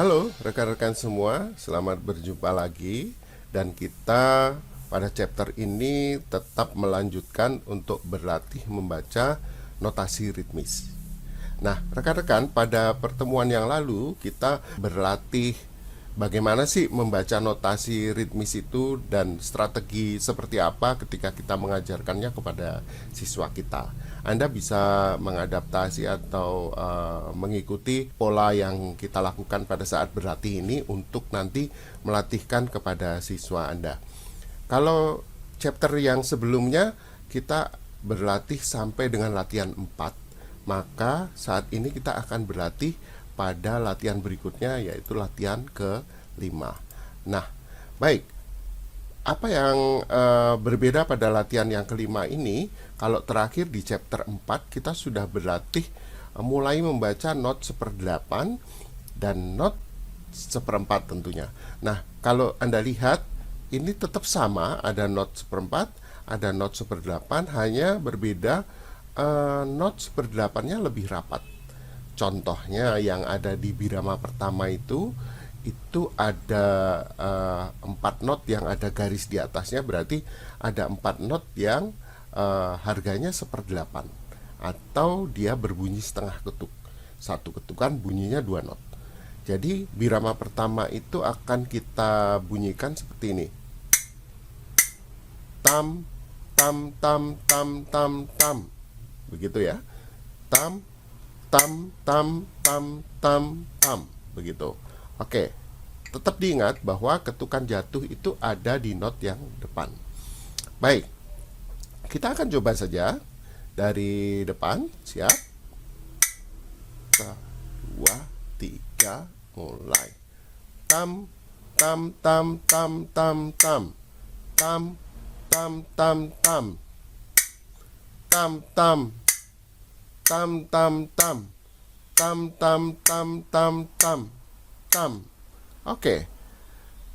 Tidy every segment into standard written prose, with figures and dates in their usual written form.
Halo rekan-rekan semua, selamat berjumpa lagi. Dan kita pada chapter ini tetap melanjutkan untuk berlatih membaca notasi ritmis. Nah, rekan-rekan, pada pertemuan yang lalu kita berlatih bagaimana sih membaca notasi ritmis itu dan strategi seperti apa ketika kita mengajarkannya kepada siswa kita. Anda bisa mengadaptasi atau mengikuti pola yang kita lakukan pada saat berlatih ini untuk nanti melatihkan kepada siswa Anda. Kalau chapter yang sebelumnya kita berlatih sampai dengan latihan 4, maka saat ini kita akan berlatih pada latihan berikutnya, yaitu latihan ke-5. Nah, baik. Apa yang berbeda pada latihan yang kelima ini? Kalau terakhir di chapter 4 kita sudah berlatih mulai membaca not 1/8 dan not 1/4 tentunya. Nah, kalau Anda lihat ini tetap sama, ada not 1/4, ada not 1/8, hanya berbeda not 1/8-nya lebih rapat. Contohnya yang ada di birama pertama itu ada 4 not yang ada garis di atasnya, berarti ada 4 not yang harganya 1/8, atau dia berbunyi setengah ketuk. Satu ketukan bunyinya 2 not. Jadi birama pertama itu akan kita bunyikan seperti ini. Tam, tam, tam, tam, tam, tam. Begitu ya. Tam, tam, tam, tam, tam, tam. Begitu. Oke. Tetap diingat bahwa ketukan jatuh itu ada di not yang depan. Baik. Kita akan coba saja dari depan. Siap? 1, 2, 3, mulai. Tam, tam, tam, tam, tam, tam. Tam, tam, tam, tam. Tam, tam. Tam, tam, tam. Tam, tam, tam, tam, tam. Tam. Oke.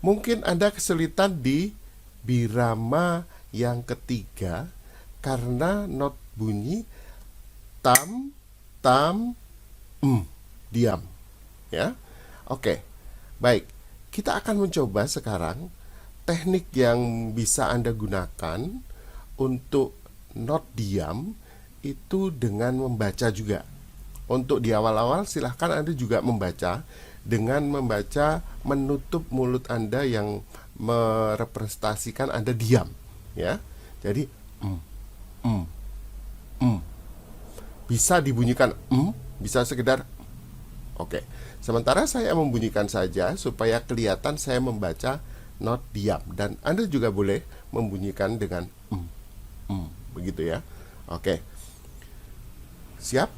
Mungkin Anda kesulitan di birama yang ketiga karena not bunyi tam, tam, diam. Ya. Oke. Baik. Kita akan mencoba sekarang teknik yang bisa Anda gunakan untuk not diam itu dengan membaca juga. Untuk di awal-awal silahkan Anda juga membaca dengan membaca menutup mulut Anda yang merepresentasikan Anda diam, ya. Jadi bisa dibunyikan bisa sekedar oke. Sementara saya membunyikan saja supaya kelihatan saya membaca not diam, dan Anda juga boleh membunyikan dengan begitu ya. Oke. Siap?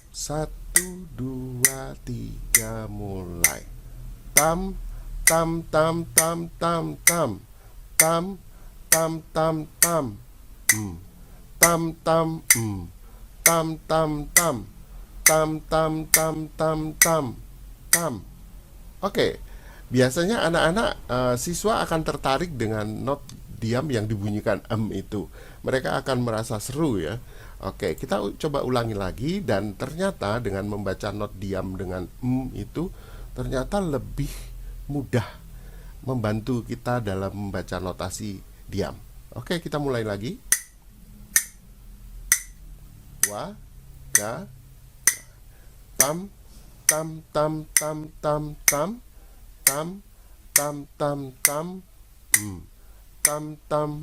1, 2, 3, mulai. Tam, tam, tam, tam, tam, tam. Tam, tam, tam, tam. Tam, tam, tam, tam, tam. Tam, tam, tam, tam, tam. Tam. Oke. Biasanya anak-anak siswa akan tertarik dengan not diam yang dibunyikan itu. Mereka akan merasa seru ya. Oke, kita coba ulangi lagi, dan ternyata dengan membaca not diam dengan itu ternyata lebih mudah membantu kita dalam membaca notasi diam. Oke, kita mulai lagi. Wa, ga, tam, tam, tam, tam, tam, tam, tam, tam, tam, tam, tam, tam,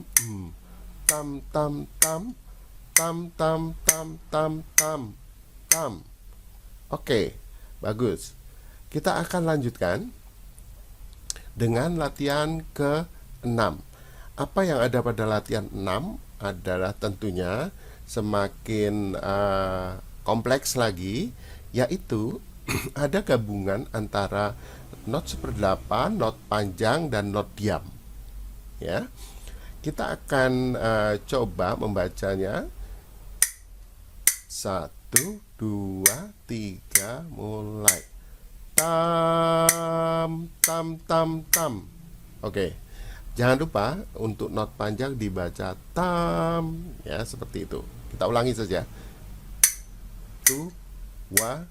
tam, tam, tam. Tam, tam, tam, tam, tam, tam. Oke, bagus. Kita akan lanjutkan dengan latihan ke-6. Apa yang ada pada latihan 6 adalah tentunya semakin kompleks lagi, yaitu ada gabungan antara not 1/8, not panjang, dan not diam. Ya, kita akan coba membacanya. 1, 2, 3, mulai. Tam, tam, tam, tam. Oke. Jangan lupa untuk not panjang dibaca tam, ya, seperti itu. Kita ulangi saja. 1, 2,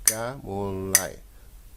3, mulai.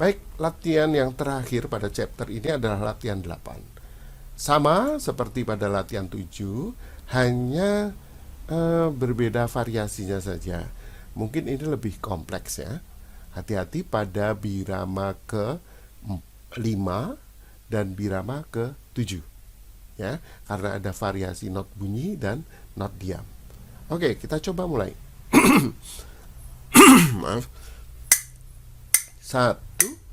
Baik, latihan yang terakhir pada chapter ini adalah latihan 8. Sama seperti pada latihan 7, hanya berbeda variasinya saja. Mungkin ini lebih kompleks ya. Hati-hati pada birama ke 5 dan birama ke 7 ya, karena ada variasi not bunyi dan not diam. Oke, kita coba mulai. Maaf. 1,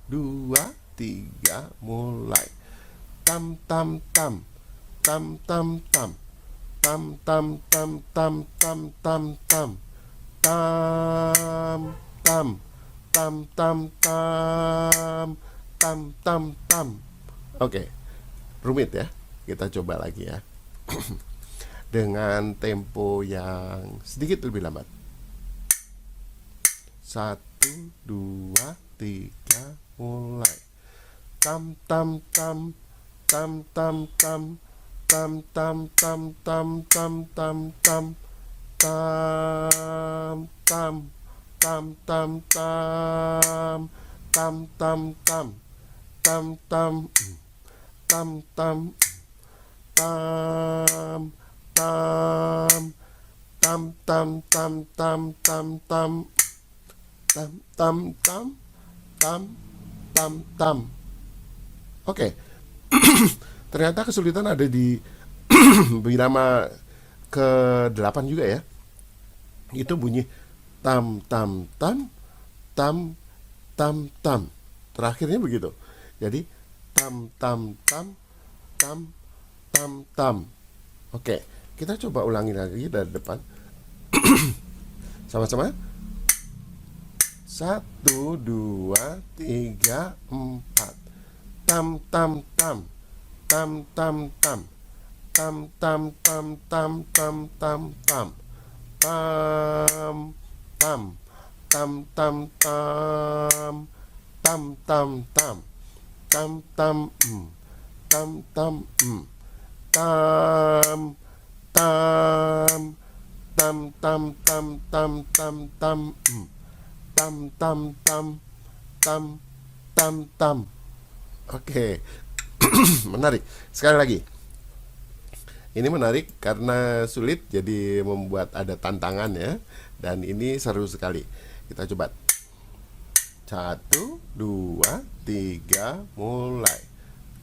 2, 3, mulai. Tam tam tam, tam tam tam, tam tam tam tam tam tam tam, tam tam tam tam tam tam tam tam. Oke, rumit ya. Kita coba lagi ya. Dengan tempo yang sedikit lebih lambat. 1, 2, 3, mulai. Tam tam tam, tam tam tam, tam tam tam tam tam tam tam, tam tam tam tam tam, tam tam tam, tam tam tam tam, tam tam tam tam tam tam tam tam, tam tam tam tam tam tam. Oke. Ternyata kesulitan ada di birama ke-8 juga ya. Itu bunyi tam tam tam tam tam tam. Terakhirnya begitu. Jadi tam tam tam tam tam tam. Oke, kita coba ulangi lagi dari depan. Sama-sama. 1, 2, 3, 4. Tam tam tam, tam tam tam, tam tam tam tam tam tam tam, tam tam tam tam tam, tam tam tam, tam tam tam tam tam tam tam tam tam tam tam tam tam tam tam tam tam tam. Oke. Menarik. Sekali lagi. Ini menarik karena sulit, jadi membuat ada tantangan ya. Dan ini seru sekali. Kita coba. 1, 2, 3, mulai.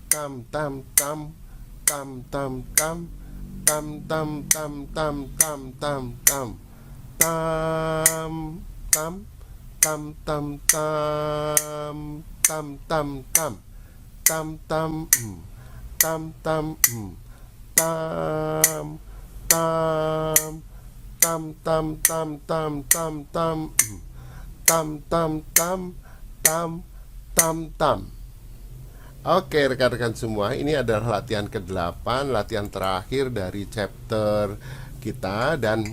Tam tam tam, tam tam tam, tam tam tam tam tam tam tam, tam tam tam tam tam tam tam tam, tam tam tam tam tam tam tam tam tam tam tam tam tam tam tam tam tam tam. Oke rekan-rekan semua, ini adalah latihan ke-8, latihan terakhir dari chapter kita. Dan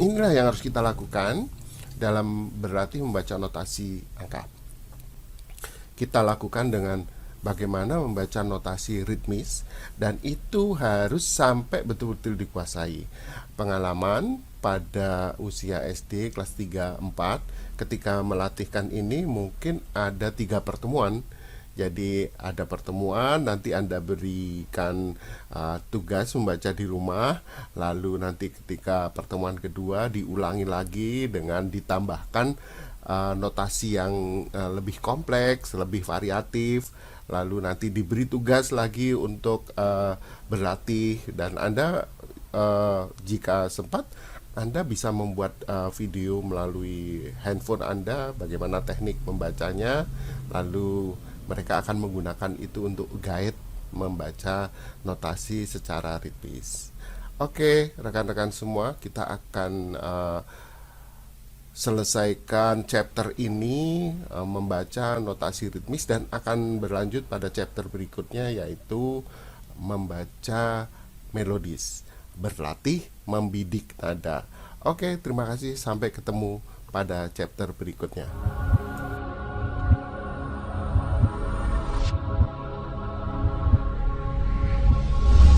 inilah yang harus kita lakukan dalam berlatih membaca notasi angka. Kita lakukan dengan bagaimana membaca notasi ritmis, dan itu harus sampai betul-betul dikuasai. Pengalaman pada usia SD kelas 3-4 ketika melatihkan ini mungkin ada 3 pertemuan. Jadi ada pertemuan, nanti Anda berikan tugas membaca di rumah, lalu nanti ketika pertemuan kedua diulangi lagi dengan ditambahkan notasi yang lebih kompleks, lebih variatif, lalu nanti diberi tugas lagi untuk berlatih. Dan Anda jika sempat, Anda bisa membuat video melalui handphone Anda, bagaimana teknik membacanya, lalu mereka akan menggunakan itu untuk guide membaca notasi secara ritmis. Oke, rekan-rekan semua, kita akan selesaikan chapter ini membaca notasi ritmis, dan akan berlanjut pada chapter berikutnya, yaitu membaca melodis, berlatih membidik nada. Oke, terima kasih, sampai ketemu pada chapter berikutnya.